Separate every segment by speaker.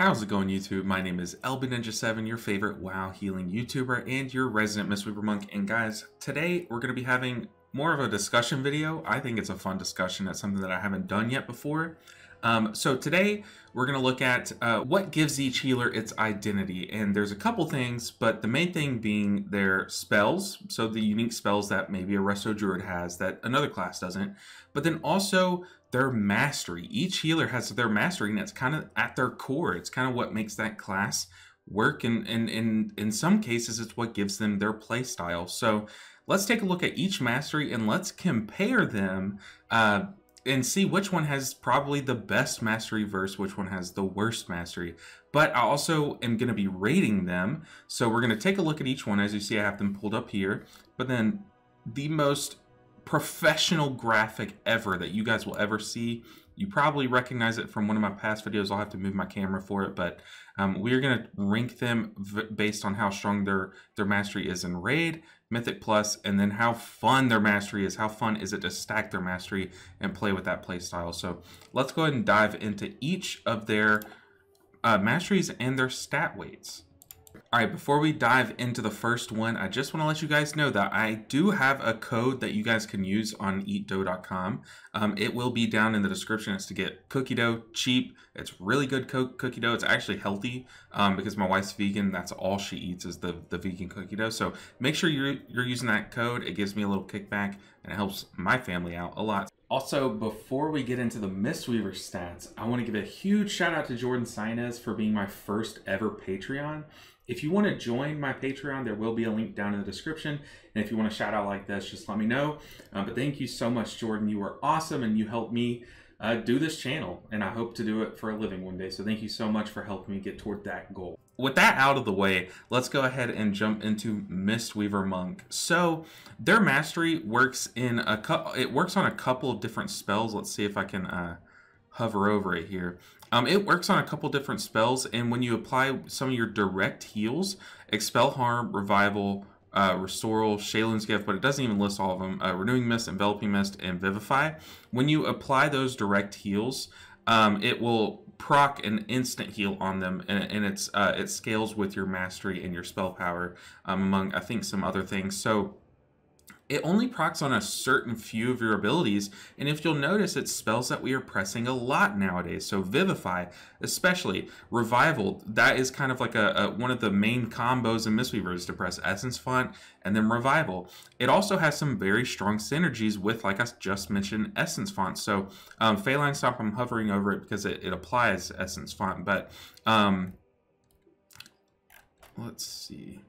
Speaker 1: How's it going, YouTube? My name is LBNinja7, your favorite WoW healing YouTuber and your resident Mistweaver monk. And guys, today we're going to be having more of a discussion video. I think it's a fun discussion. It's something that I haven't done yet before. So today we're going to look at what gives each healer its identity. And there's a couple things, but the main thing being their spells. So the unique spells that maybe a Resto Druid has that another class doesn't. But then also their mastery. Each healer has their mastery, and it's kind of at their core. It's kind of what makes that class work, and in some cases, it's what gives them their play style. So let's take a look at each mastery and let's compare them and see which one has probably the best mastery versus which one has the worst mastery. But I also am going to be rating them. So we're going to take a look at each one. As you see, I have them pulled up here. But then the most professional graphic ever that you guys will ever see. You probably recognize it from one of my past videos. I'll have to move my camera for it, but we're going to rank them based on how strong their mastery is in Raid, Mythic Plus, and then how fun their mastery is. How fun is it to stack their mastery and play with that play style? So let's go ahead and dive into each of their masteries and their stat weights. All right, before we dive into the first one, I just want to let you guys know that I do have a code that you guys can use on eatdough.com. It will be down in the description. It's to get cookie dough cheap. It's really good cookie dough. It's actually healthy because my wife's vegan. That's all she eats is the vegan cookie dough. So make sure you're using that code. It gives me a little kickback and it helps my family out a lot. Also, before we get into the Mistweaver stats, I want to give a huge shout out to Jordan Sainez for being my first ever Patreon. If you want to join my Patreon, there will be a link down in the description. And if you want a shout out like this, just let me know. But thank you so much, Jordan. You are awesome and you helped me do this channel. And I hope to do it for a living one day. So thank you so much for helping me get toward that goal. With that out of the way, let's go ahead and jump into Mistweaver Monk. So their mastery works on a couple of different spells. Let's see if I can hover over it here. It works on a couple different spells, and when you apply some of your direct heals, Expel Harm, Revival, Restoral, Shalen's Gift, but it doesn't even list all of them, Renewing Mist, Enveloping Mist, and Vivify. When you apply those direct heals, it will proc an instant heal on them, and it scales with your mastery and your spell power, among, I think, some other things. So it only procs on a certain few of your abilities, and if you'll notice, it's spells that we are pressing a lot nowadays. So Vivify, especially. Revival, that is kind of like one of the main combos in Mistweaver is to press Essence Font and then Revival. It also has some very strong synergies with, like I just mentioned, Essence Font. So Phalanx Stomp, I'm hovering over it because it applies Essence Font, but let's see.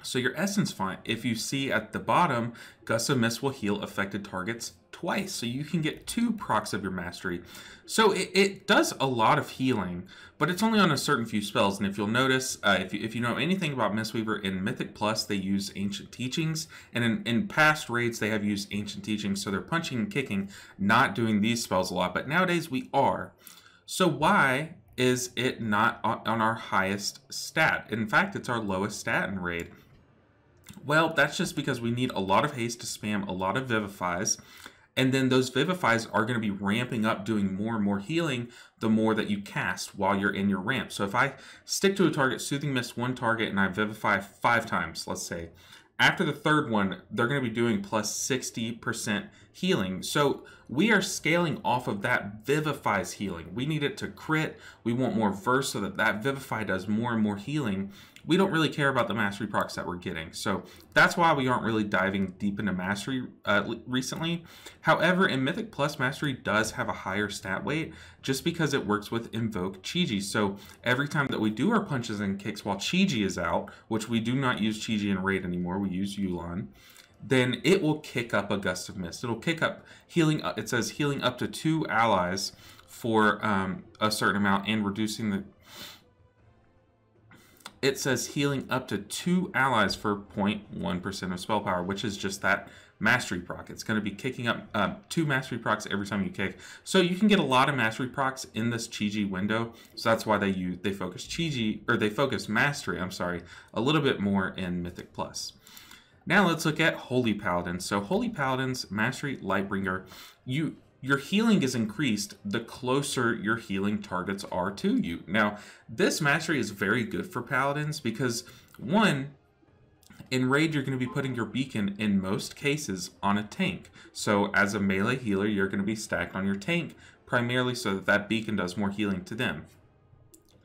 Speaker 1: So your Essence Font, if you see at the bottom, Gust of Mist will heal affected targets twice. So you can get 2 procs of your mastery. So it does a lot of healing, but it's only on a certain few spells. And if you'll notice, if you know anything about Mistweaver, in Mythic Plus, they use Ancient Teachings. And in past raids, they have used Ancient Teachings. So they're punching and kicking, not doing these spells a lot. But nowadays we are. So why is it not on our highest stat? In fact, it's our lowest stat in raid. Well, that's just because we need a lot of haste to spam a lot of Vivifies, and then those Vivifies are going to be ramping up, doing more and more healing the more that you cast while you're in your ramp. So if I stick to a target, Soothing Mist one target, and I Vivify 5 times, let's say, after the third one, they're going to be doing plus 60% healing. So we are scaling off of that Vivify's healing. We need it to crit. We want more verse so that Vivify does more and more healing. We don't really care about the mastery procs that we're getting. So that's why we aren't really diving deep into mastery recently. However, in Mythic Plus, mastery does have a higher stat weight just because it works with Invoke Chi-Ji. So every time that we do our punches and kicks while Chi-Ji is out, which we do not use Chi-Ji in Raid anymore, we use Yu'lon, then it will kick up a Gust of Mist. It'll kick up healing. It says healing up to 2 allies for a certain amount and reducing the... It says healing up to 2 allies for 0.1% of spell power, which is just that mastery proc. It's going to be kicking up 2 mastery procs every time you kick. So you can get a lot of mastery procs in this Chi-Ji window. So that's why they focus Chi-Ji, or they focus mastery, I'm sorry, a little bit more in Mythic Plus. Now let's look at Holy Paladins. So Holy Paladins, Mastery, Lightbringer. your healing is increased the closer your healing targets are to you. Now, this mastery is very good for paladins because, one, in raid, you're going to be putting your beacon, in most cases, on a tank. So as a melee healer, you're going to be stacked on your tank, primarily so that that beacon does more healing to them.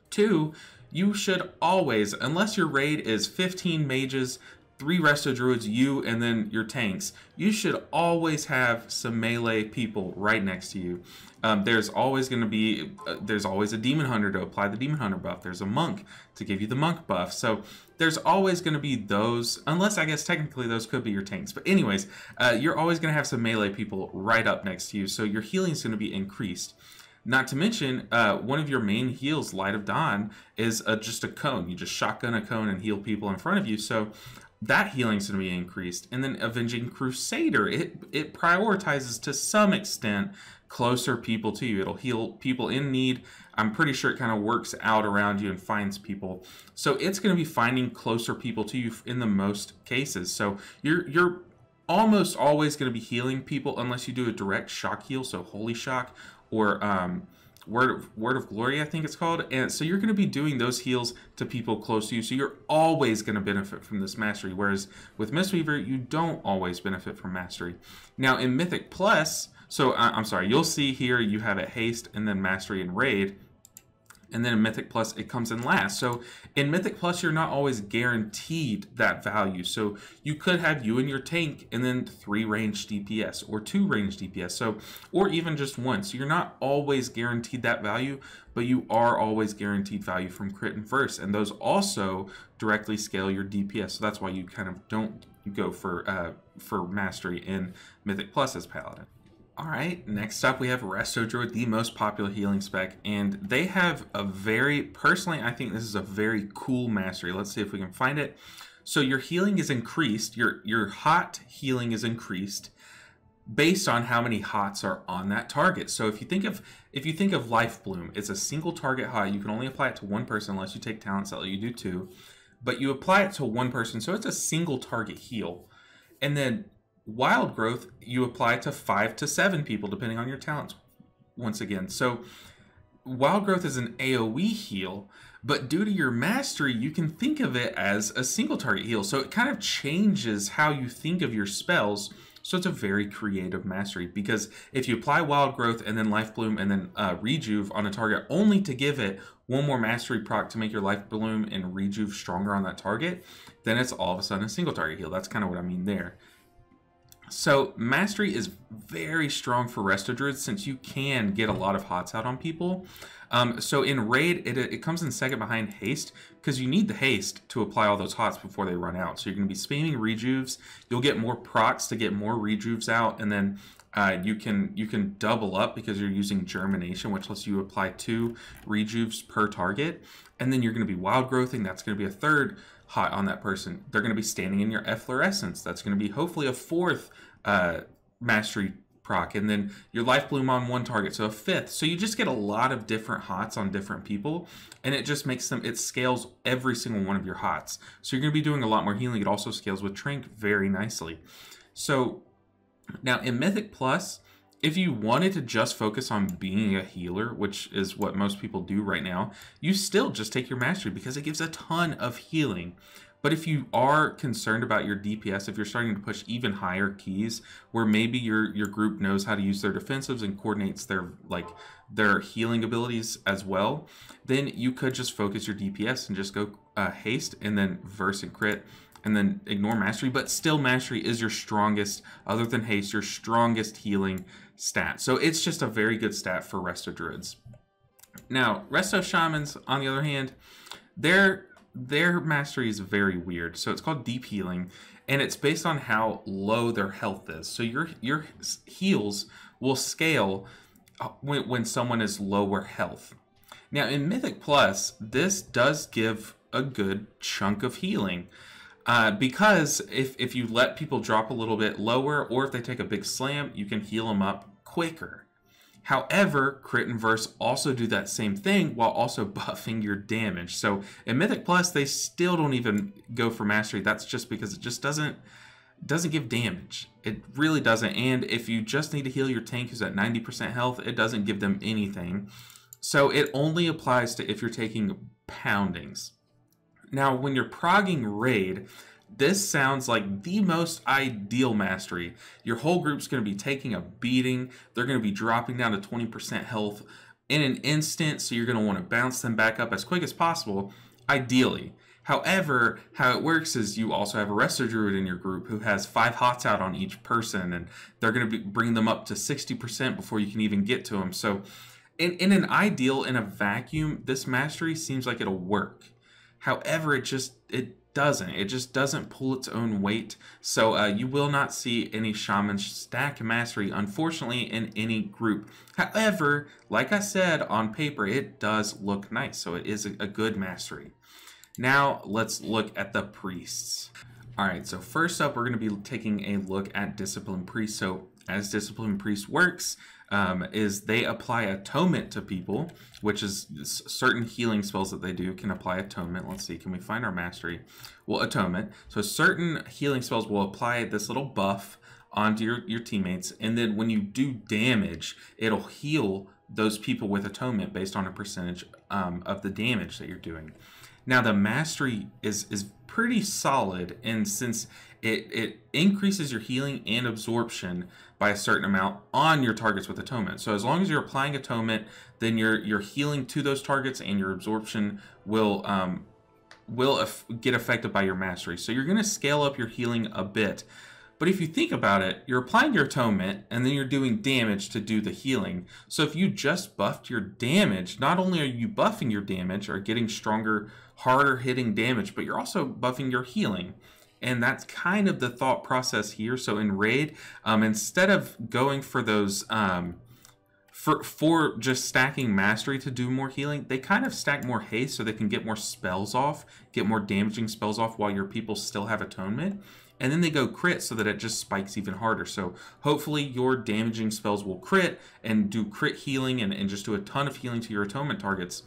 Speaker 1: Two, you should always, unless your raid is 15 mages, 3 resto druids, you, and then your tanks, you should always have some melee people right next to you. There's always going to be, there's always a demon hunter to apply the demon hunter buff. There's a monk to give you the monk buff. So there's always going to be those, unless I guess technically those could be your tanks. But anyways, you're always going to have some melee people right up next to you. So your healing is going to be increased. Not to mention, one of your main heals, Light of Dawn, is just a cone. You just shotgun a cone and heal people in front of you. So that healing is going to be increased. And then Avenging Crusader, it prioritizes to some extent closer people to you. It'll heal people in need. I'm pretty sure it kind of works out around you and finds people. So it's going to be finding closer people to you in the most cases. So you're almost always going to be healing people unless you do a direct shock heal, so Holy Shock, or Word of Glory, I think it's called. And so you're going to be doing those heals to people close to you. So you're always going to benefit from this mastery. Whereas with Mistweaver, you don't always benefit from mastery. Now in Mythic Plus, so I'm sorry, you'll see here you have it haste and then mastery and raid. And then in Mythic Plus, it comes in last. So in Mythic Plus, you're not always guaranteed that value. So you could have you and your tank and then 3 ranged DPS or 2 ranged DPS. So, or even just 1. So you're not always guaranteed that value, but you are always guaranteed value from crit and verse. And those also directly scale your DPS. So that's why you kind of don't go for mastery in Mythic Plus as Paladin. All right, next up we have Resto Druid, the most popular healing spec, and they have a very, personally I think this is a very cool mastery. Let's see if we can find it. So your healing is increased, your hot healing is increased based on how many hots are on that target. So if you think of Life Bloom, it's a single target hot. You can only apply it to one person unless you take talents that let you do 2, but you apply it to one person, so it's a single target heal. And then Wild Growth, you apply to 5 to 7 people, depending on your talents, once again. So Wild Growth is an AoE heal, but due to your mastery, you can think of it as a single target heal. So it kind of changes how you think of your spells. So it's a very creative mastery, because if you apply Wild Growth and then Life Bloom and then Rejuve on a target only to give it one more mastery proc to make your Life Bloom and Rejuve stronger on that target, then it's all of a sudden a single target heal. That's kind of what I mean there. So mastery is very strong for Resto Druids since you can get a lot of hots out on people. So in raid, it comes in second behind haste, because you need the haste to apply all those hots before they run out. So you're going to be spamming rejuves. You'll get more procs to get more rejuves out, and then you can double up because you're using germination, which lets you apply 2 rejuves per target. And then you're going to be wild growthing. That's going to be a 3rd hot on that person. They're going to be standing in your efflorescence. That's going to be hopefully a 4th mastery proc, and then your Life Bloom on 1 target, so a 5th. So you just get a lot of different hots on different people, and it just makes them, it scales every single one of your hots. So you're going to be doing a lot more healing. It also scales with Trank very nicely. So now in Mythic Plus, if you wanted to just focus on being a healer, which is what most people do right now, you still just take your mastery because it gives a ton of healing. But if you are concerned about your DPS, if you're starting to push even higher keys, where maybe your group knows how to use their defensives and coordinates their healing abilities as well, then you could just focus your DPS and just go haste and then verse and crit, and then ignore mastery. But still, mastery is your strongest, other than haste, your strongest healing stat. So it's just a very good stat for Resto Druids. Now, Resto Shamans, on the other hand, their mastery is very weird. So it's called Deep Healing, and it's based on how low their health is. So your heals will scale when someone is lower health. Now in Mythic Plus, this does give a good chunk of healing. Because if you let people drop a little bit lower, or if they take a big slam, you can heal them up quicker. However, crit and verse also do that same thing while also buffing your damage. So in Mythic Plus, they still don't even go for mastery. That's just because it just doesn't doesn't give damage. It really doesn't. And if you just need to heal your tank who's at 90% health, it doesn't give them anything. So it only applies to if you're taking poundings. Now, when you're progging raid, this sounds like the most ideal mastery. Your whole group's going to be taking a beating. They're going to be dropping down to 20% health in an instant, so you're going to want to bounce them back up as quick as possible, ideally. However, how it works is you also have a Resto Druid in your group who has 5 hots out on each person, and they're going to bring them up to 60% before you can even get to them. So in an ideal, in a vacuum, this mastery seems like it'll work. However, it just doesn't pull its own weight. So you will not see any shaman stack mastery, unfortunately, in any group. However, like I said, on paper, it does look nice. So it is a good mastery. Now let's look at the priests. All right, so first up, we're going to be taking a look at Discipline Priest. So as Discipline Priest works, is they apply atonement to people, which is certain healing spells that they do can apply atonement. Let's see, can we find our mastery? Well, atonement. So certain healing spells will apply this little buff onto your teammates, and then when you do damage, it'll heal those people with atonement based on a percentage of the damage that you're doing. Now, the mastery is pretty solid, and since it increases your healing and absorption by a certain amount on your targets with atonement. So as long as you're applying atonement, then your healing to those targets and your absorption will get affected by your mastery. So you're going to scale up your healing a bit. But if you think about it, you're applying your atonement and then you're doing damage to do the healing. So if you just buffed your damage, not only are you buffing your damage or getting stronger, harder hitting damage, but you're also buffing your healing. And that's kind of the thought process here. So in Raid, instead of going for those, for just stacking Mastery to do more healing, they kind of stack more haste so they can get more spells off, get more damaging spells off while your people still have Atonement. And then they go crit so that it just spikes even harder. So hopefully your damaging spells will crit and do crit healing and just do a ton of healing to your Atonement targets.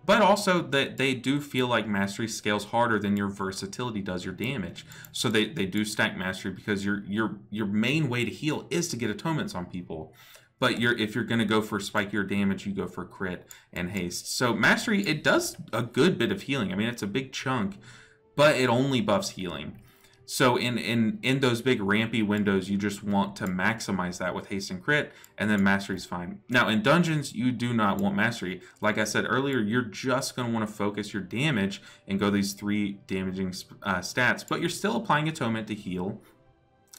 Speaker 1: But also that they do feel like Mastery scales harder than your versatility does your damage. So they do stack Mastery because your main way to heal is to get Atonements on people. But if you're going to go for spikier damage, you go for crit and haste. So Mastery, it does a good bit of healing. I mean, it's a big chunk, but it only buffs healing. So in those big rampy windows, you just want to maximize that with haste and crit, and then Mastery's fine. Now in dungeons, you do not want Mastery. Like I said earlier, you're just going to want to focus your damage and go these 3 damaging stats, but you're still applying Atonement to heal.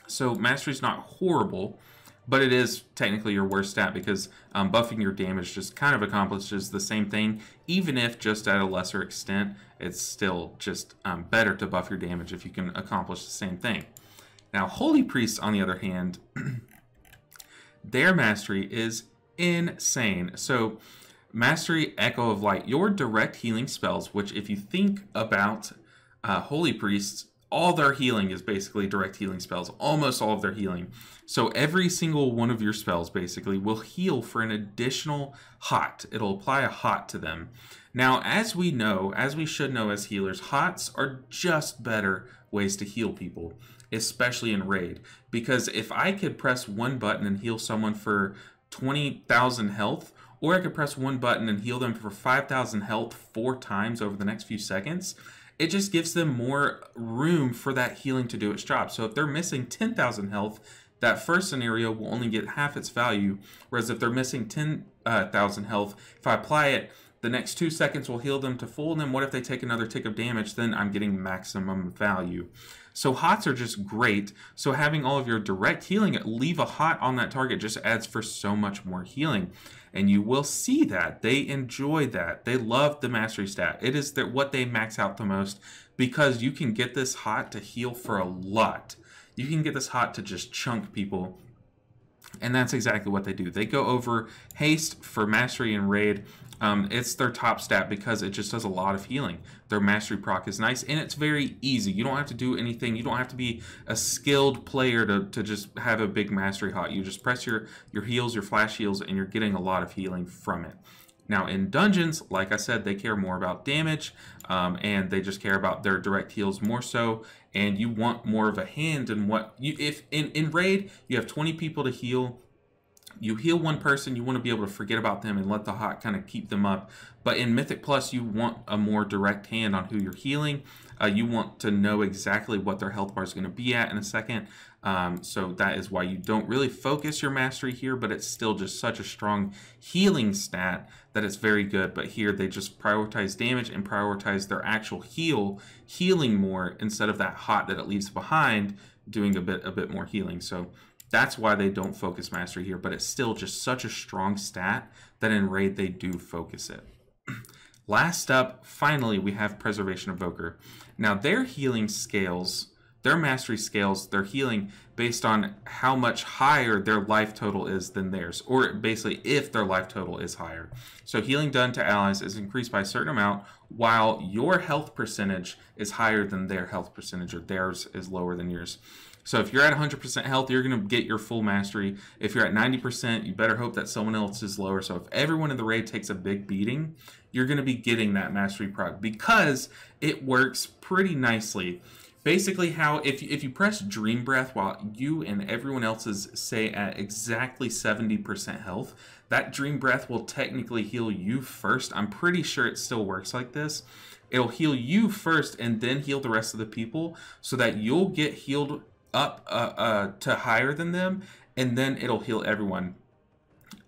Speaker 1: So Mastery's not horrible, but it is technically your worst stat because buffing your damage just kind of accomplishes the same thing, even if just at a lesser extent. It's still just better to buff your damage if you can accomplish the same thing. Now, Holy Priests, on the other hand, their Mastery is insane. So, Mastery, Echo of Light, your direct healing spells, which if you think about Holy Priests, all their healing is basically direct healing spells, almost all of their healing. So every single one of your spells basically will heal for an additional hot. It'll apply a hot to them. Now, as we know, as we should know as healers, hots are just better ways to heal people, especially in Raid. Because if I could press one button and heal someone for 20,000 health, or I could press one button and heal them for 5,000 health 4 times over the next few seconds, it just gives them more room for that healing to do its job. So if they're missing 10,000 health, that first scenario will only get half its value. Whereas if they're missing 10,000 health, if I apply it, the next 2 seconds will heal them to full. And then what if they take another tick of damage? Then I'm getting maximum value. So hots are just great. So having all of your direct healing, leave a hot on that target just adds for so much more healing. And you will see that. They enjoy that. They love the Mastery stat. It is what they max out the most because you can get this hot to heal for a lot. You can get this hot to just chunk people. And that's exactly what they do. They go over haste for Mastery and Raid. It's their top stat because it just does a lot of healing. Their Mastery proc is nice and it's very easy. You don't have to do anything. You don't have to be a skilled player to just have a big Mastery hot. You just press your heals, your flash heals, and you're getting a lot of healing from it. Now in dungeons, like I said, they care more about damage, and they just care about their direct heals more so. And you want more of a hand in what you, if in raid, you have 20 people to heal. You heal one person, you want to be able to forget about them and let the hot kind of keep them up. But in Mythic Plus, you want a more direct hand on who you're healing. You want to know exactly what their health bar is going to be at in a second. So that is why you don't really focus your mastery here, but it's still just such a strong healing stat that it's very good. But here they just prioritize damage and prioritize their actual healing more instead of that hot that it leaves behind doing a bit more healing. So that's why they don't focus mastery here, but it's still just such a strong stat that in raid they do focus it. Last up, finally, we have Preservation Evoker. Now their healing scales, their mastery scales, their healing based on how much higher their life total is than theirs, or basically if their life total is higher. So healing done to allies is increased by a certain amount while your health percentage is higher than their health percentage, or theirs is lower than yours. So if you're at 100% health, you're going to get your full mastery. If you're at 90%, you better hope that someone else is lower. So if everyone in the raid takes a big beating, you're going to be getting that mastery proc because it works pretty nicely. Basically how, if you press Dream Breath while you and everyone else is, say, at exactly 70% health, that Dream Breath will technically heal you first. I'm pretty sure it still works like this. It'll heal you first and then heal the rest of the people so that you'll get healed up to higher than them, and then it'll heal everyone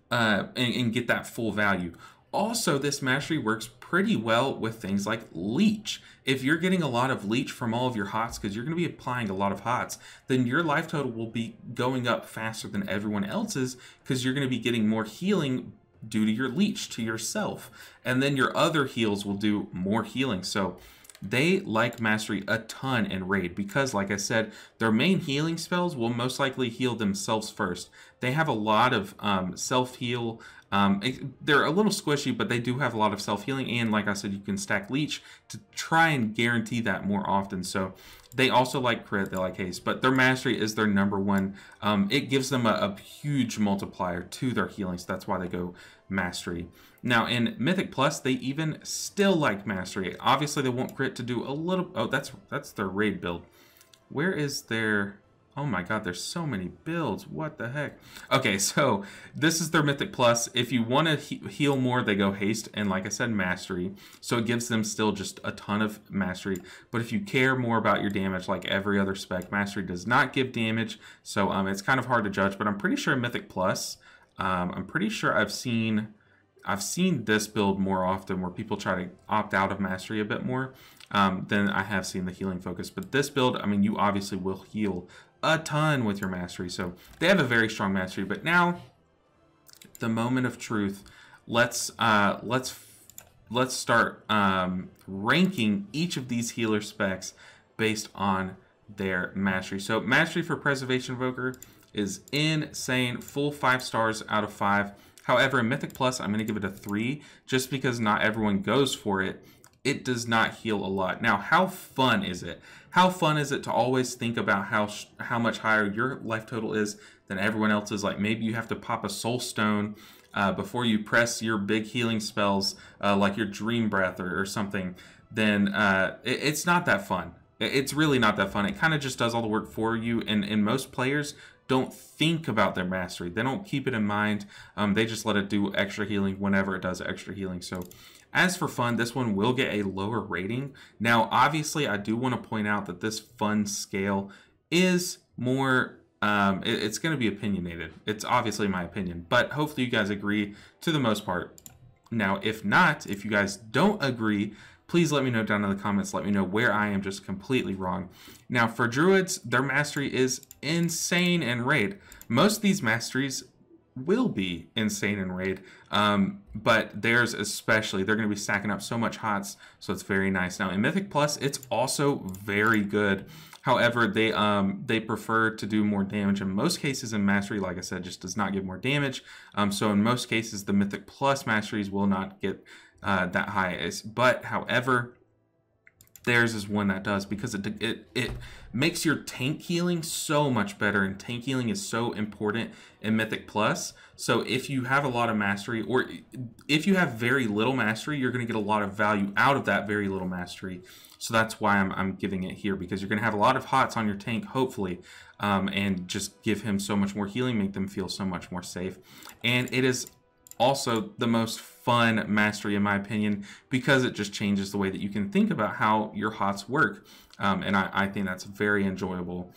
Speaker 1: and get that full value. Also, this mastery works pretty well with things like leech. If you're getting a lot of leech from all of your hots, because you're going to be applying a lot of hots, then your life total will be going up faster than everyone else's because you're going to be getting more healing due to your leech to yourself, and then your other heals will do more healing. So they like mastery a ton in raid because, like I said, their main healing spells will most likely heal themselves first. They have a lot of self-heal. They're a little squishy, but they do have a lot of self-healing, and like I said, you can stack leech to try and guarantee that more often. So they also like crit, they like haste, but their mastery is their number one. It gives them a huge multiplier to their healing, so that's why they go mastery. Now in Mythic Plus, they even still like mastery. Obviously they want crit to do a little, oh, that's their raid build. Where is their, oh my god, there's so many builds, what the heck. Okay, so this is their Mythic Plus. If you want to heal more, they go haste and, like I said, mastery. So it gives them still just a ton of mastery. But if you care more about your damage, like every other spec, mastery does not give damage. So it's kind of hard to judge, but I'm pretty sure Mythic Plus, I'm pretty sure I've seen this build more often where people try to opt out of mastery a bit more than I have seen the healing focus. But this build, I mean, you obviously will heal a ton with your mastery, so they have a very strong mastery. But now, the moment of truth. Let's start ranking each of these healer specs based on their mastery. So mastery for Preservation Evoker is insane, full 5 stars out of 5. However, in Mythic Plus, I'm going to give it a 3 just because not everyone goes for it. It does not heal a lot. Now, how fun is it? How fun is it to always think about how much higher your life total is than everyone else's? Like maybe you have to pop a soul stone before you press your big healing spells, like your Dream Breath or something. Then it's not that fun. It's really not that fun. It kind of just does all the work for you, and most players don't think about their mastery. They don't keep it in mind. They just let it do extra healing whenever it does extra healing. So as for fun, this one will get a lower rating. Now, obviously, I do want to point out that this fun scale is more, it's going to be opinionated. It's obviously my opinion, but hopefully you guys agree to the most part. Now, if not, if you guys don't agree, please let me know down in the comments. Let me know where I am just completely wrong. Now, for Druids, their mastery is insane in raid. Most of these masteries will be insane in raid, but theirs especially. They're going to be stacking up so much hots, so it's very nice. Now, in Mythic Plus, it's also very good. However, they prefer to do more damage. In most cases, in mastery, like I said, just does not give more damage. So in most cases, the Mythic Plus masteries will not get that high. But however, theirs is one that does, because it makes your tank healing so much better, and tank healing is so important in Mythic Plus. So if you have a lot of mastery, or if you have very little mastery, you're going to get a lot of value out of that very little mastery. So that's why I'm giving it here, because you're going to have a lot of hots on your tank, hopefully, and just give him so much more healing, make them feel so much more safe. And it is also the most fun mastery, in my opinion, because it just changes the way that you can think about how your hots work. And I think that's very enjoyable.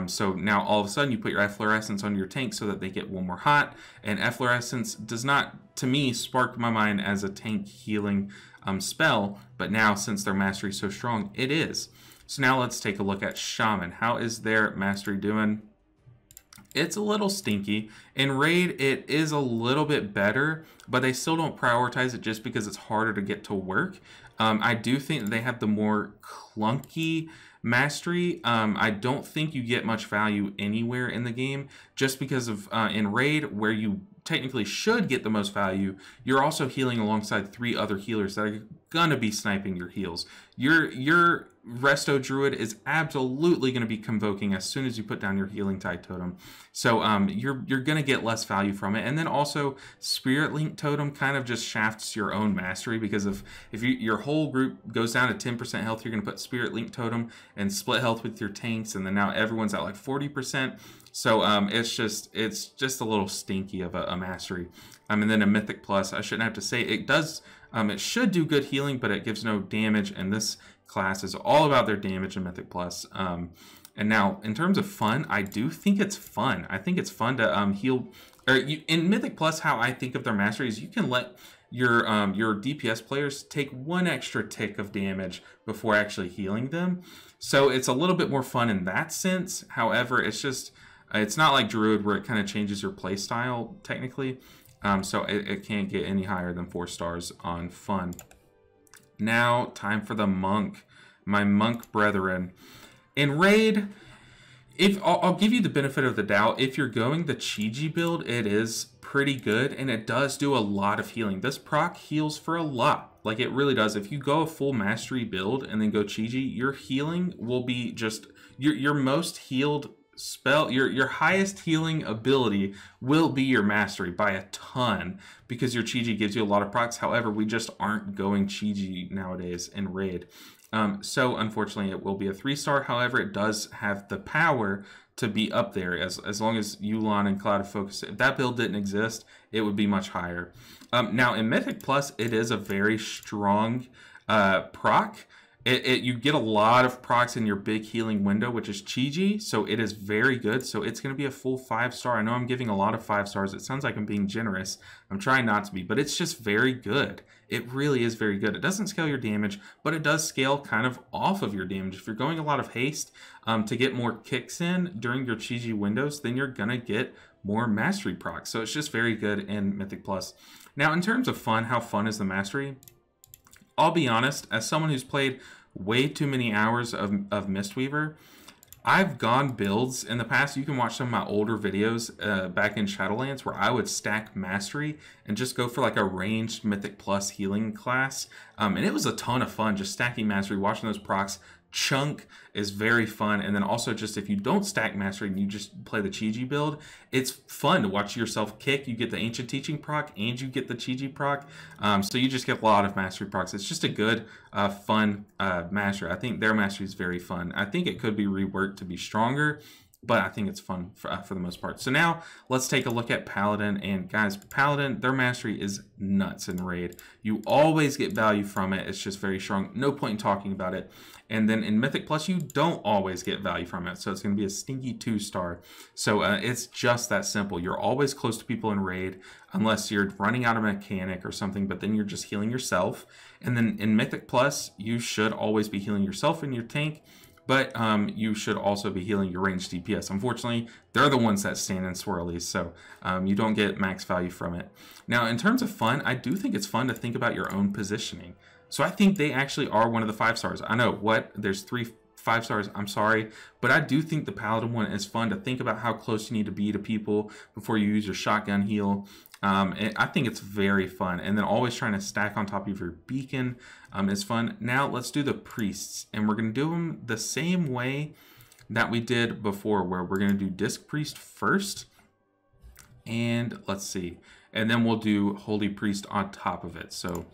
Speaker 1: So now all of a sudden you put your efflorescence on your tank so that they get one more hot, and efflorescence does not, to me, spark my mind as a tank healing spell, but now since their mastery is so strong, it is. So now let's take a look at Shaman. How is their mastery doing? It's a little stinky. In Raid, it is a little bit better, but they still don't prioritize it just because it's harder to get to work. I do think that they have the more clunky mastery. I don't think you get much value anywhere in the game, just because of in Raid, where you technically should get the most value, you're also healing alongside 3 other healers that are gonna be sniping your heals. Your Resto Druid is absolutely going to be convoking as soon as you put down your healing tide totem. So you're going to get less value from it. And then also Spirit Link totem kind of just shafts your own mastery, because if your whole group goes down to 10% health, you're going to put Spirit Link totem and split health with your tanks, and then now everyone's at like 40%. So it's just a little stinky of a mastery. And then a Mythic Plus, I shouldn't have to say, it does, it should do good healing, but it gives no damage, and this class is all about their damage in Mythic Plus. And now, in terms of fun, I do think it's fun. I think it's fun to heal. In Mythic Plus, how I think of their mastery is you can let your DPS players take 1 extra tick of damage before actually healing them. So it's a little bit more fun in that sense. However, it's not like Druid, where it kind of changes your play style technically. So it can't get any higher than 4 stars on fun. Now, time for the monk, my monk brethren. In Raid, I'll give you the benefit of the doubt. If you're going the Chi-Ji build, it is pretty good, and it does do a lot of healing. This proc heals for a lot, like it really does. If you go a full mastery build and then go Chi-Ji, your healing will be just your most healed spell. Your highest healing ability will be your mastery by a ton, because your Chi-Ji gives you a lot of procs. However, we just aren't going Chi-Ji nowadays in Raid. So unfortunately it will be a 3-star. However, it does have the power to be up there as long as Yu'lon and Cloud of Focus. If that build didn't exist, it would be much higher. Now in Mythic Plus, it is a very strong proc. You get a lot of procs in your big healing window, which is Chi-Ji, so it is very good. So it's going to be a full 5-star. I know I'm giving a lot of 5 stars. It sounds like I'm being generous. I'm trying not to be, but it's just very good. It really is very good. It doesn't scale your damage, but it does scale kind of off of your damage. If you're going a lot of haste to get more kicks in during your Chi-Ji windows, then you're going to get more mastery procs. So it's just very good in Mythic Plus. Now, in terms of fun, how fun is the mastery? I'll be honest, as someone who's played way too many hours of Mistweaver, I've gone builds in the past. You can watch some of my older videos back in Shadowlands where I would stack Mastery and just go for like a ranged Mythic Plus healing class. And it was a ton of fun just stacking Mastery, watching those procs. Chunk is very fun, and then also just if you don't stack Mastery and you just play the Chi-Ji build, it's fun to watch yourself kick. You get the Ancient Teaching proc and you get the Chi-Ji proc, so you just get a lot of Mastery procs. It's just a good, fun Mastery. I think their Mastery is very fun. I think it could be reworked to be stronger, but I think it's fun for the most part. So now let's take a look at Paladin. And guys, Paladin, their mastery is nuts in Raid. You always get value from it. It's just very strong. No point in talking about it. And then in Mythic Plus, you don't always get value from it. So it's going to be a stinky 2-star. So it's just that simple. You're always close to people in Raid, unless you're running out of mechanic or something, but then you're just healing yourself. And then in Mythic Plus, you should always be healing yourself in your tank, but you should also be healing your ranged DPS. Unfortunately, they're the ones that stand in swirlies, so you don't get max value from it. Now, in terms of fun, I do think it's fun to think about your own positioning. So I think they actually are one of the 5 stars. I know, what? There's 3 5 stars, I'm sorry, but I do think the Paladin one is fun to think about how close you need to be to people before you use your shotgun heal. I think it's very fun. And then always trying to stack on top of your beacon is fun. Now let's do the priests, and we're going to do them the same way that we did before, where we're going to do Disc Priest first. And let's see. And then we'll do Holy Priest on top of it. So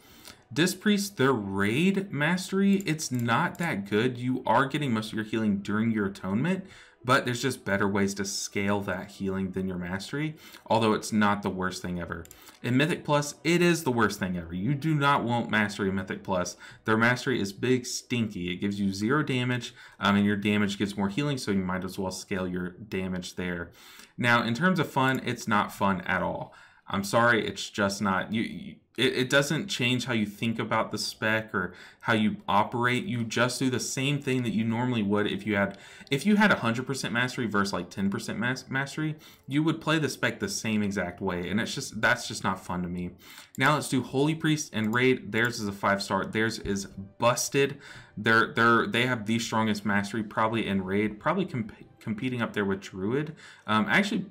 Speaker 1: Disc Priest, their raid mastery, it's not that good. You are getting most of your healing during your atonement, but there's just better ways to scale that healing than your mastery, although it's not the worst thing ever. In Mythic Plus, it is the worst thing ever. You do not want Mastery in Mythic Plus. Their mastery is big stinky. It gives you 0 damage, and your damage gets more healing, so you might as well scale your damage there. Now, in terms of fun, it's not fun at all. I'm sorry, it's just not. It doesn't change how you think about the spec or how you operate. You just do the same thing that you normally would if you had 100% mastery versus like 10% mastery. You would play the spec the same exact way, and that's just not fun to me. Now let's do Holy Priest and Raid. Theirs is a 5-star. Theirs is busted. They have the strongest mastery probably in Raid, probably competing up there with Druid. Actually,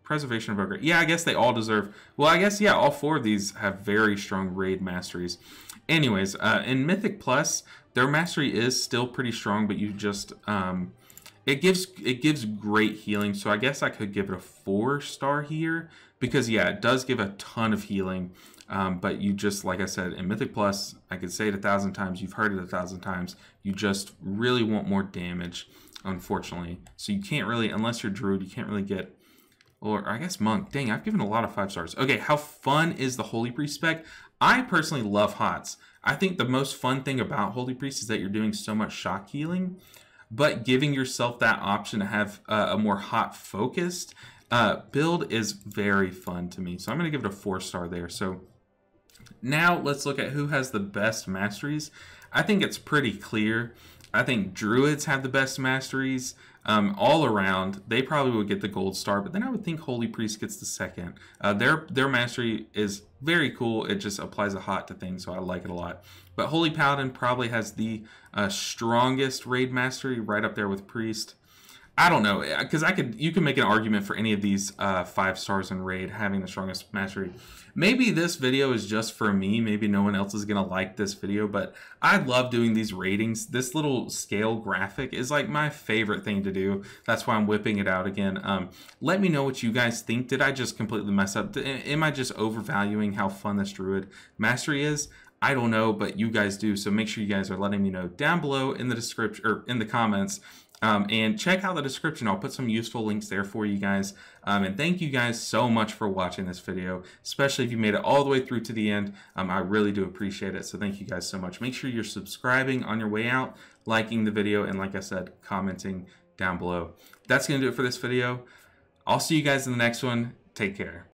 Speaker 1: Preservation of Ogre. Yeah, I guess they all deserve. Well, I guess, yeah, all 4 of these have very strong raid masteries. Anyways, in Mythic Plus, their mastery is still pretty strong, but you just it gives great healing. So I guess I could give it a 4-star here because yeah, it does give a ton of healing. But you just, like I said, in Mythic Plus, I could say it 1,000 times. You've heard it 1,000 times. You just really want more damage, unfortunately. So you can't really, unless you're Druid, you can't really get. Or I guess Monk. Dang, I've given a lot of 5 stars. Okay, how fun is the Holy Priest spec? I personally love HOTS. I think the most fun thing about Holy Priest is that you're doing so much shock healing, but giving yourself that option to have a more hot focused build is very fun to me. So I'm going to give it a 4-star there. So now let's look at who has the best masteries. I think it's pretty clear. I think Druids have the best masteries. All around, they probably would get the gold star, but then I would think Holy Priest gets the second. Their mastery is very cool. It just applies a hot to things, so I like it a lot. But Holy Paladin probably has the strongest raid mastery, right up there with Priest. I don't know, because you can make an argument for any of these 5 stars in raid having the strongest mastery. Maybe this video is just for me. Maybe no one else is gonna like this video, but I love doing these ratings. This little scale graphic is like my favorite thing to do. That's why I'm whipping it out again. Let me know what you guys think. Did I just completely mess up? Am I just overvaluing how fun this Druid mastery is? I don't know, but you guys do. So make sure you guys are letting me know down below in the description or in the comments. And check out the description. I'll put some useful links there for you guys. And thank you guys so much for watching this video, especially if you made it all the way through to the end. I really do appreciate it. So thank you guys so much. Make sure you're subscribing on your way out, liking the video, and like I said, commenting down below. That's going to do it for this video. I'll see you guys in the next one. Take care.